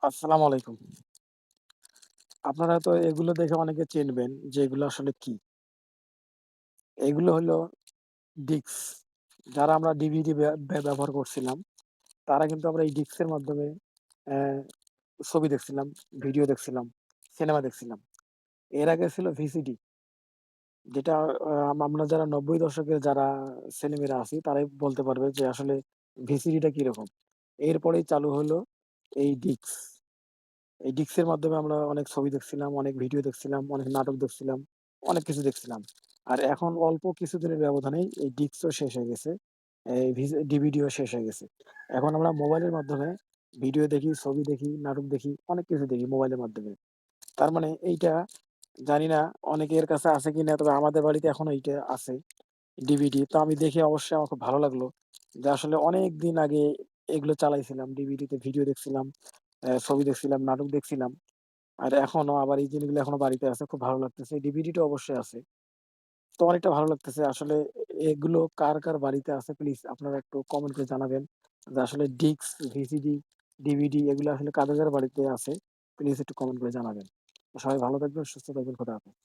আসসালামু আলাইকুম। আপনারা তো এগুলো দেখে অনেকে চিনবেন যে এগুলো আসলে কি? এগুলো হলো ডিস্ক। যারা আমরা ডিভিডি ব্যবহার করছিলাম, তারা কিন্তু আমরা এই ডিস্কের মাধ্যমে অ্যা ছবি দেখছিলাম, ভিডিও দেখছিলাম, সিনেমা দেখছিলাম। এর আগে ছিল ভিসিডি, যেটা আমরা যারা ৯০ দশকের যারা ছেলেমেয়েরা আছি তারাই বলতে পারবে যে আসলে ভিসিডিটা কিরকম। এরপরেই চালু হলো এই ডিস্ক। এই ডিস্কের মাধ্যমে আমরা অনেক ছবি দেখছিলাম, অনেক ভিডিও দেখছিলাম, অনেক নাটক দেখছিলাম, অনেক কিছু দেখছিলাম। আর এখন অল্প কিছুদিনের ব্যবধানেই এই ডিস্কও শেষ হয়ে গেছে। এই ডিভিডিও শেষ হয়ে গেছে। এখন আমরা মোবাইলের মাধ্যমে ভিডিও দেখি, ছবি দেখি, নাটক দেখি, অনেক কিছু দেখি মোবাইলের মাধ্যমে। তার মানে এইটা জানি না অনেকের কাছে আছে কিনা, তবে আমাদের বাড়িতে এখনো এইটা আছে ডিভিডি। তো আমি দেখে অবশ্যই আমার খুব ভালো লাগলো যে আসলে অনেকদিন আগে এগুলো চালাইছিলাম। ডিভিডিতে ভিডিও দেখছিলাম, ছবি দেখছিলাম, নাটক দেখছিলাম। আর এখনো আবার এই জিনিসগুলো এখনো বাড়িতে আছে। খুব ভালো লাগতেছে। ডিভিডিটা অবশ্যই আছে। তো অনেকটা ভালো লাগতেছে। আসলে এগুলো কার বাড়িতে আছে প্লিজ আপনারা একটু কমেন্ট করে জানাবেন। যে আসলে ডিস্ক, ভিসিডি, ডিভিডি এগুলো আসলে কাদের বাড়িতে আছে? প্লিজ একটু কমেন্ট করে জানাবেন। সবাই ভালো থাকবেন, সুস্থ থাকবেন। খোদা হাফেজ।